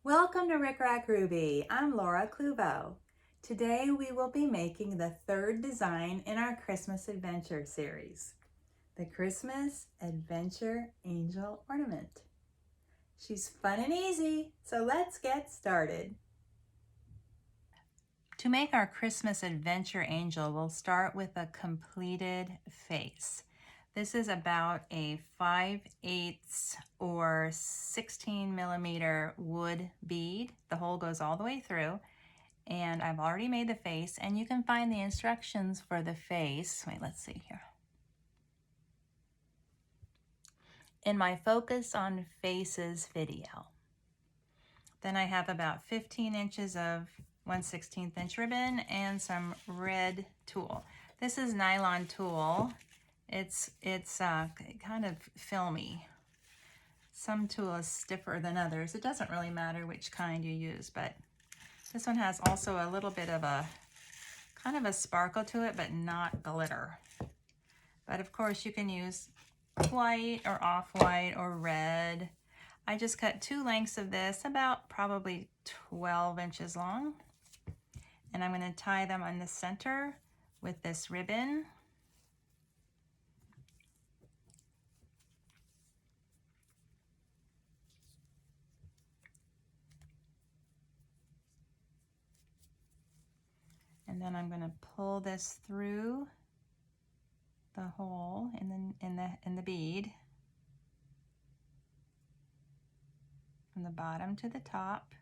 Welcome to RickRackRuby. I'm Laura Cluvo. Today we will be making the third design in our Christmas Adventure series, the Christmas Adventure Angel Ornament. She's fun and easy, so let's get started. To make our Christmas Adventure Angel, we'll start with a completed face. This is about a 5/8 or 16 millimeter wood bead. The hole goes all the way through, and I've already made the face, and you can find the instructions for the face. Wait, let's see here. In my Focus on Faces video. Then I have about 15 inches of 1/16 inch ribbon and some red tulle. This is nylon tulle. It's kind of filmy. Some tulle is stiffer than others. It doesn't really matter which kind you use, but this one has also a little bit of a kind of a sparkle to it, but not glitter. But of course you can use white or off-white or red. I just cut 2 lengths of this, about probably 12 inches long. And I'm going to tie them on the center with this ribbon. And then I'm going to pull this through the hole in the bead from the bottom to the top,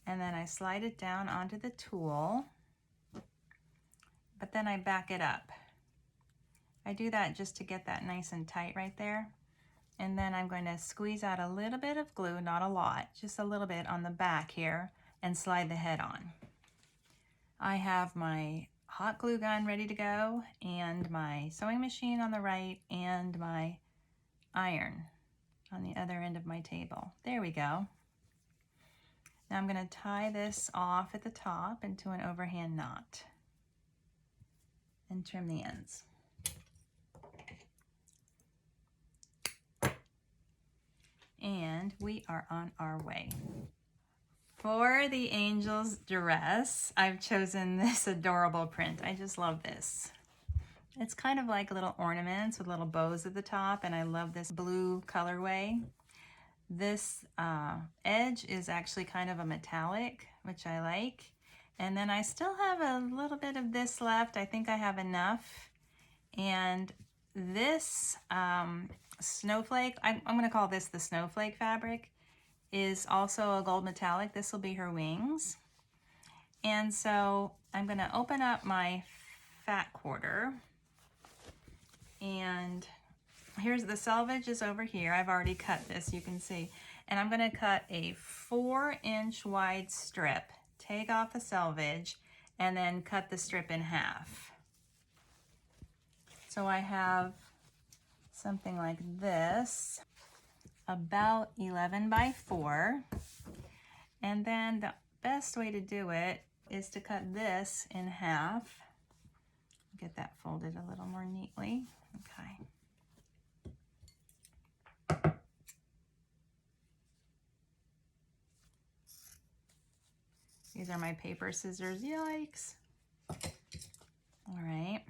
and then I slide it down onto the tulle, but then I back it up. I do that just to get that nice and tight right there, and then I'm going to squeeze out a little bit of glue, not a lot, just a little bit on the back here, and slide the head on. I have my hot glue gun ready to go, and my sewing machine on the right, and my iron on the other end of my table. There we go. Now I'm going to tie this off at the top into an overhand knot and trim the ends. And we are on our way. For the angel's dress, I've chosen this adorable print. I just love this. It's kind of like little ornaments with little bows at the top, and I love this blue colorway. This edge is actually kind of a metallic, which I like. And then I still have a little bit of this left. I think I have enough. And this snowflake, I'm going to call this the snowflake fabric, is also a gold metallic. This will be her wings. And so I'm going to open up my fat quarter, and here's the selvage is over here. I've already cut this, you can see. And I'm going to cut a 4-inch wide strip, take off the selvage, and then cut the strip in half. So I have something like this, about 11 by 4. And then the best way to do it is to cut this in half. Get that folded a little more neatly. Okay. These are my paper scissors, yikes. All right.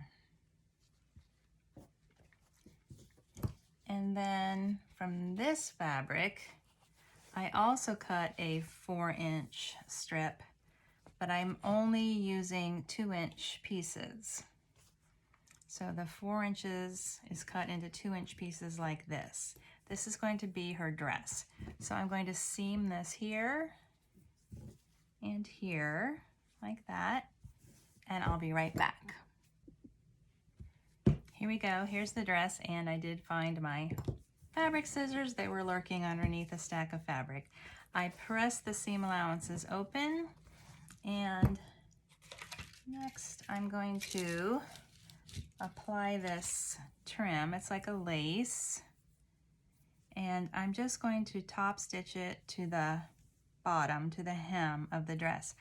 And then from this fabric, I also cut a 4-inch strip, but I'm only using 2-inch pieces. So the 4 inches is cut into 2-inch pieces like this. This is going to be her dress. So I'm going to seam this here and here, like that, and I'll be right back. Here we go, here's the dress, and I did find my fabric scissors. They were lurking underneath a stack of fabric. I pressed the seam allowances open, and next I'm going to apply this trim. It's like a lace, and I'm just going to top stitch it to the bottom, to the hem of the dress.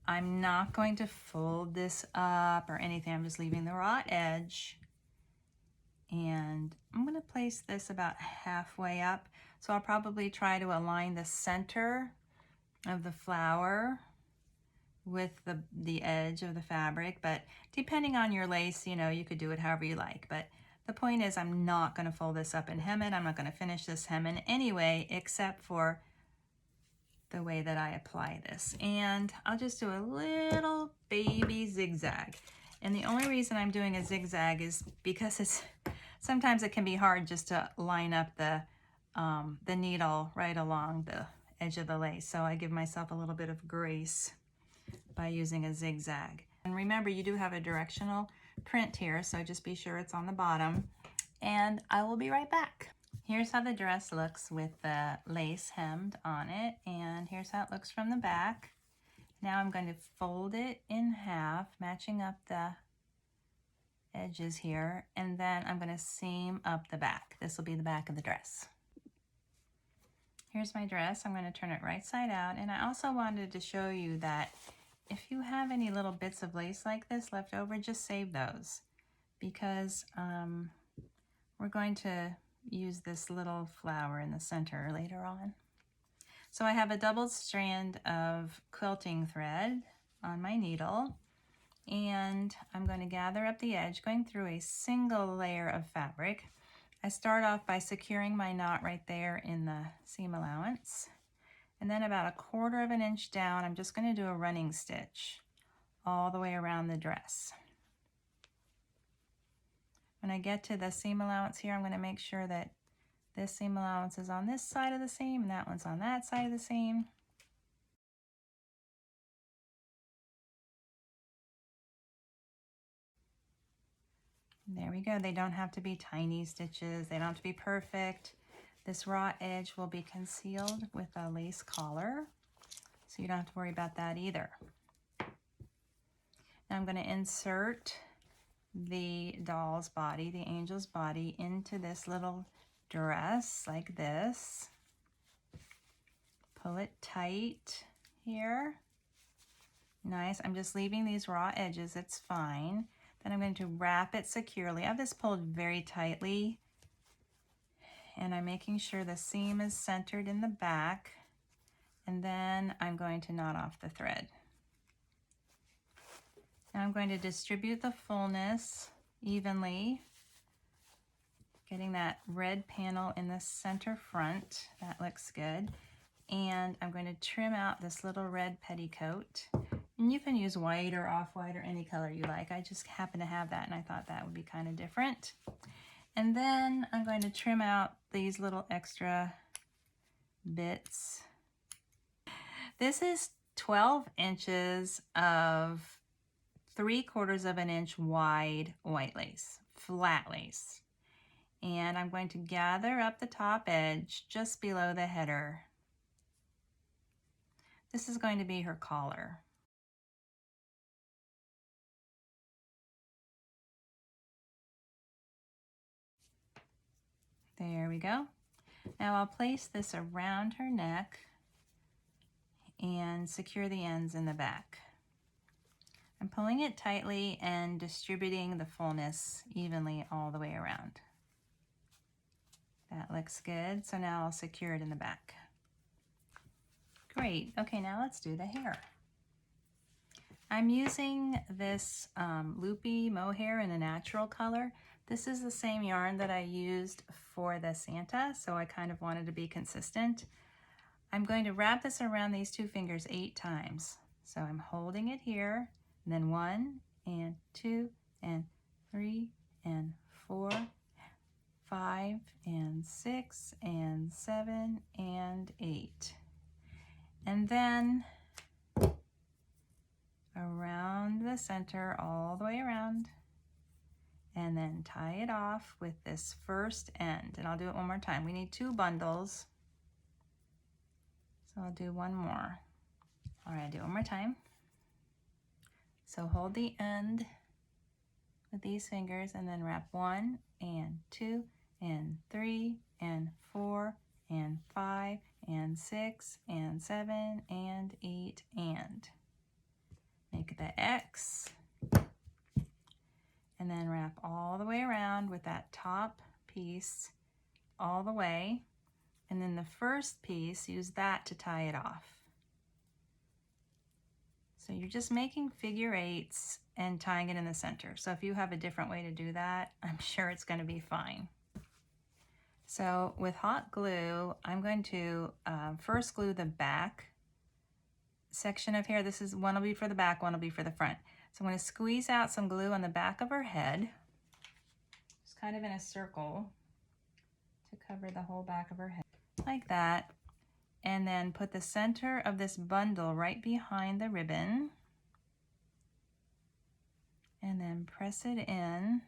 I'm not going to fold this up or anything. I'm just leaving the raw edge, and I'm going to place this about halfway up So I'll probably try to align the center of the flower with the edge of the fabric, but depending on your lace, you know, you could do it however you like. But the point is, I'm not going to fold this up and hem it. I'm not going to finish this hemming anyway, except for the way that I apply this. And I'll just do a little baby zigzag. And the only reason I'm doing a zigzag is because sometimes it can be hard just to line up the needle right along the edge of the lace. So I give myself a little bit of grace by using a zigzag. And remember, you do have a directional print here, so just be sure it's on the bottom. And I will be right back. Here's how the dress looks with the lace hemmed on it, and here's how it looks from the back. Now I'm going to fold it in half, matching up the edges here, and then I'm going to seam up the back. This will be the back of the dress. Here's my dress. I'm going to turn it right side out, and I also wanted to show you that if you have any little bits of lace like this left over, just save those, because we're going to use this little flower in the center later on. So I have a double strand of quilting thread on my needle, and I'm going to gather up the edge going through a single layer of fabric. I start off by securing my knot right there in the seam allowance, and then about 1/4 inch down, I'm just going to do a running stitch all the way around the dress. When I get to the seam allowance here, I'm going to make sure that this seam allowance is on this side of the seam and that one's on that side of the seam. There we go. They don't have to be tiny stitches. They don't have to be perfect. This raw edge will be concealed with a lace collar, so you don't have to worry about that either. Now I'm going to insert the doll's body, the angel's body, into this little dress like this. Pull it tight here. Nice. I'm just leaving these raw edges. It's fine. Then I'm going to wrap it securely. I have this pulled very tightly, and I'm making sure the seam is centered in the back, and then I'm going to knot off the thread. Now I'm going to distribute the fullness evenly, getting that red panel in the center front. That looks good. And I'm going to trim out this little red petticoat. And you can use white or off-white or any color you like. I just happen to have that, and I thought that would be kind of different. And then I'm going to trim out these little extra bits. This is 12 inches of 3/4 inch wide white lace, flat lace. And I'm going to gather up the top edge just below the header. This is going to be her collar. There we go. Now I'll place this around her neck and secure the ends in the back. I'm pulling it tightly and distributing the fullness evenly all the way around. That looks good. So now I'll secure it in the back. Great. Okay, now let's do the hair. I'm using this loopy mohair in a natural color. This is the same yarn that I used for the Santa, so I kind of wanted to be consistent. I'm going to wrap this around these two fingers 8 times. So I'm holding it here, and then 1 and 2 and 3 and 4, 5 and 6 and 7 and 8. And then around the center, all the way around, and then tie it off with this first end. And I'll do it one more time. We need 2 bundles, so I'll do one more. All right, I'll do it one more time. So hold the end with these fingers and then wrap 1 and 2 and 3 and 4 and 5 and 6 and 7 and 8 and. Make the X, and then wrap all the way around with that top piece all the way. And then the first piece, use that to tie it off. So you're just making figure eights and tying it in the center. So if you have a different way to do that, I'm sure it's going to be fine. So with hot glue, I'm going to first glue the back section of hair. This is one will be for the back, one will be for the front. So I'm going to squeeze out some glue on the back of her head, just kind of in a circle to cover the whole back of her head, like that. And then put the center of this bundle right behind the ribbon, and then press it in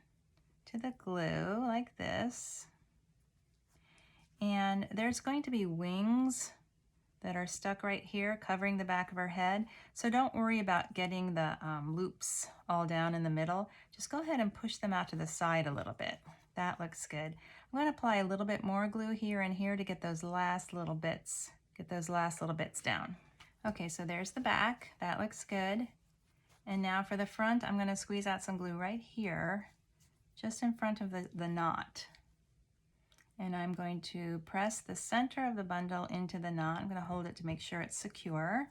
to the glue like this. And there's going to be wings that are stuck right here covering the back of her head. So don't worry about getting the loops all down in the middle. Just go ahead and push them out to the side a little bit. That looks good. I'm going to apply a little bit more glue here and here to get those last little bits, down. Okay, so there's the back. That looks good. And now for the front, I'm going to squeeze out some glue right here, just in front of the knot. And I'm going to press the center of the bundle into the knot. I'm going to hold it to make sure it's secure.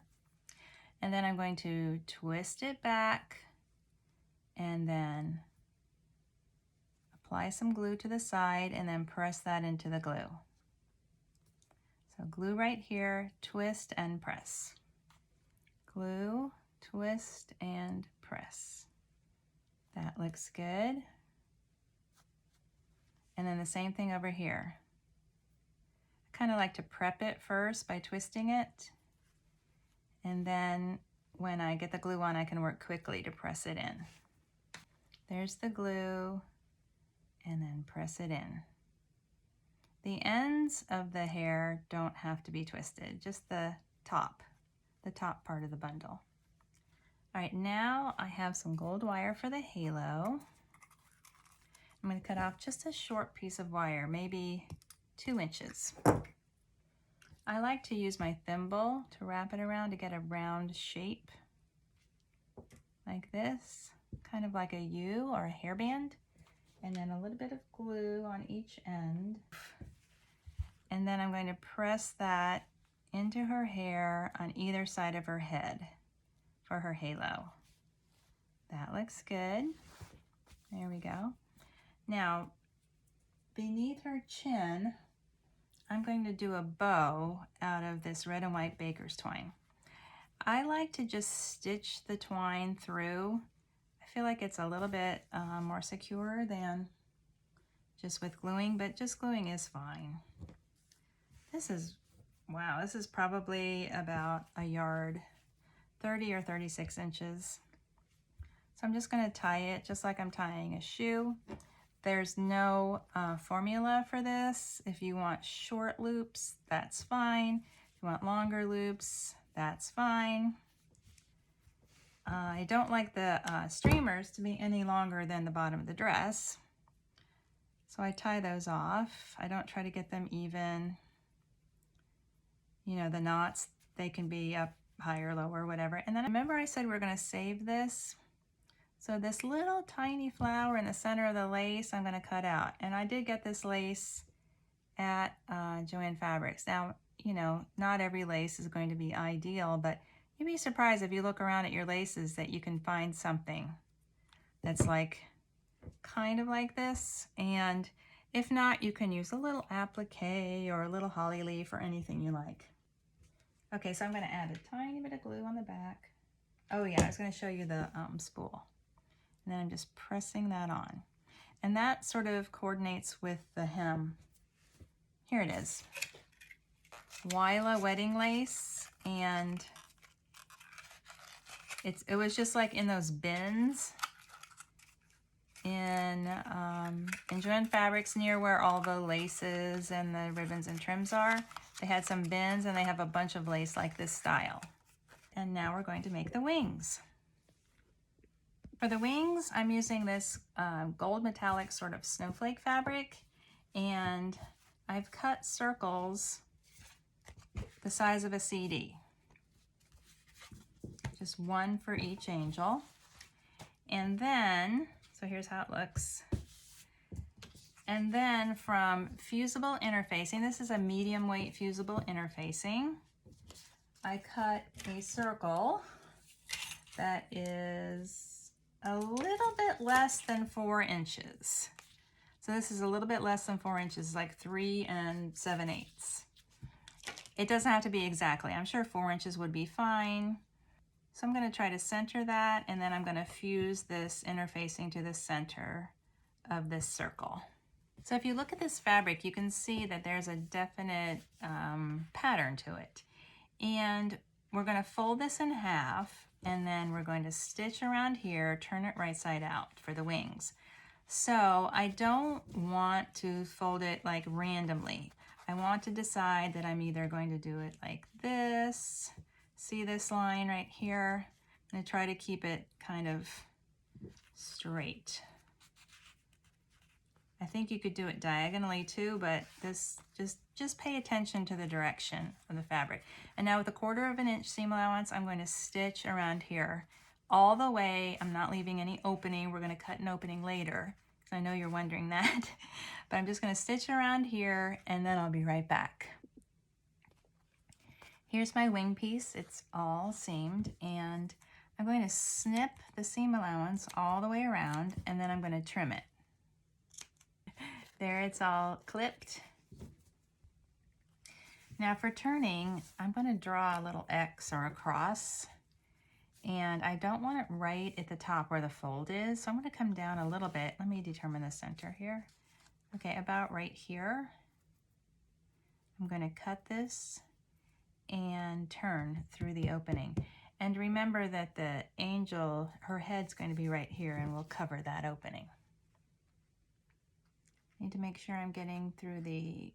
And then I'm going to twist it back and then apply some glue to the side and then press that into the glue. So glue right here, twist and press. Glue, twist and press. That looks good. And then the same thing over here. I kind of like to prep it first by twisting it. And then when I get the glue on, I can work quickly to press it in. There's the glue, and then press it in. The ends of the hair don't have to be twisted, just the top part of the bundle. All right, now I have some gold wire for the halo. I'm going to cut off just a short piece of wire, maybe 2 inches. I like to use my thimble to wrap it around to get a round shape, like this, kind of like a U or a hairband, and then a little bit of glue on each end. And then I'm going to press that into her hair on either side of her head for her halo. That looks good. There we go. Now, beneath her chin, I'm going to do a bow out of this red and white baker's twine. I like to just stitch the twine through. I feel like it's a little bit more secure than just with gluing, but just gluing is fine. This is, wow, this is probably about a yard, 30 or 36 inches. So I'm just going to tie it just like I'm tying a shoe. There's no formula for this. If you want short loops, that's fine. If you want longer loops, that's fine. I don't like the streamers to be any longer than the bottom of the dress. So I tie those off. I don't try to get them even. You know, the knots, they can be up higher, lower, whatever. And then remember I said we're going to save this. So this little tiny flower in the center of the lace, I'm going to cut out. And I did get this lace at Joann Fabrics. Now, you know, not every lace is going to be ideal, but you'd be surprised if you look around at your laces that you can find something that's like, kind of like this. And if not, you can use a little applique or a little holly leaf or anything you like. Okay, so I'm going to add a tiny bit of glue on the back. Oh yeah, I was going to show you the spool. And then I'm just pressing that on. And that sort of coordinates with the hem. Here it is. Wyla wedding lace, and it was just like in those bins in Joann Fabrics, near where all the laces and the ribbons and trims are. They had some bins and they have a bunch of lace like this style. And now we're going to make the wings. For the wings, I'm using this gold metallic sort of snowflake fabric, and I've cut circles the size of a CD. Just one for each angel. And then, so here's how it looks. And then from fusible interfacing, this is a medium weight fusible interfacing, I cut a circle that is a little bit less than 4 inches. So this is a little bit less than 4 inches, like 3 7/8. It doesn't have to be exactly. I'm sure 4 inches would be fine. So I'm going to try to center that, and then I'm going to fuse this interfacing to the center of this circle. So if you look at this fabric, you can see that there's a definite pattern to it. And we're going to fold this in half, and then we're going to stitch around here, turn it right side out for the wings. So I don't want to fold it like randomly. I want to decide that I'm either going to do it like this. See this line right here? I'm going to try to keep it kind of straight. I think you could do it diagonally too, but this just pay attention to the direction of the fabric. And now with a 1/4 inch seam allowance, I'm going to stitch around here all the way. I'm not leaving any opening. We're going to cut an opening later, because I know you're wondering that. But I'm just going to stitch around here, and then I'll be right back. Here's my wing piece. It's all seamed, and I'm going to snip the seam allowance all the way around, and then I'm going to trim it. There, it's all clipped. Now for turning, I'm going to draw a little X or a cross, and I don't want it right at the top where the fold is, so I'm going to come down a little bit. Let me determine the center here. Okay, about right here. I'm going to cut this and turn through the opening. And remember that the angel, her head's going to be right here, and we'll cover that opening. Need to make sure I'm getting through the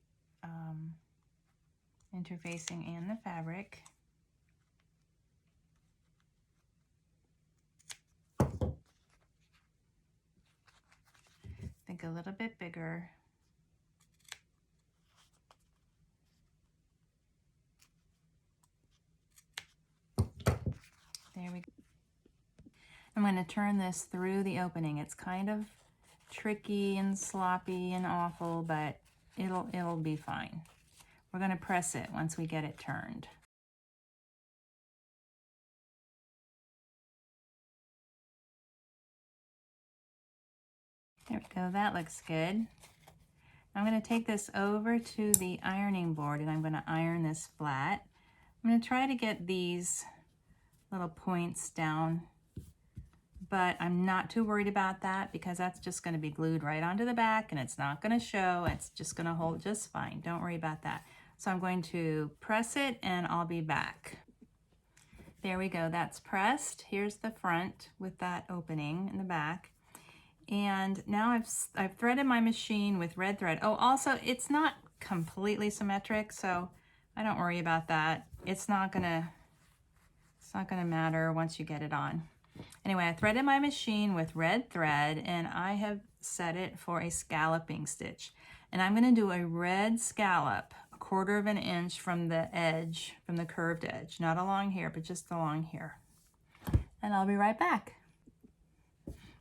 interfacing and the fabric. Think a little bit bigger. There we go. I'm going to turn this through the opening. It's kind of tricky and sloppy and awful, but it'll be fine. We're going to press it once we get it turned. There we go, that looks good. I'm going to take this over to the ironing board, and I'm going to iron this flat. I'm going to try to get these little points down, but I'm not too worried about that, because that's just going to be glued right onto the back, and it's not going to show. It's just going to hold just fine. Don't worry about that. So I'm going to press it, and I'll be back. There we go, that's pressed. Here's the front with that opening in the back. And now I've threaded my machine with red thread. Oh, also, it's not completely symmetric, so I don't worry about that. It's not gonna matter once you get it on. Anyway, I threaded my machine with red thread, and I have set it for a scalloping stitch. And I'm gonna do a red scallop, 1/4 inch from the edge, from the curved edge, not along here, but just along here. And I'll be right back.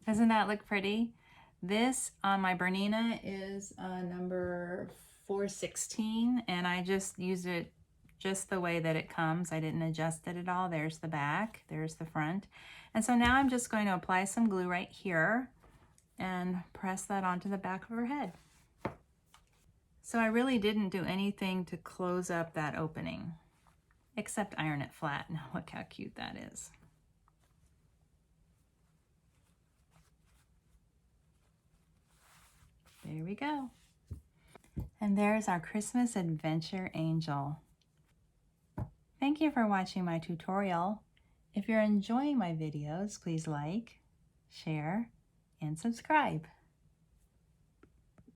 Doesn't that look pretty? This on my Bernina is number 416, and I just used it just the way that it comes. I didn't adjust it at all. There's the back, there's the front. And so now I'm just going to apply some glue right here and press that onto the back of her head. So I really didn't do anything to close up that opening, except iron it flat. Now look how cute that is. There we go. And there's our Christmas adventure angel. Thank you for watching my tutorial. If you're enjoying my videos, please like, share, and subscribe.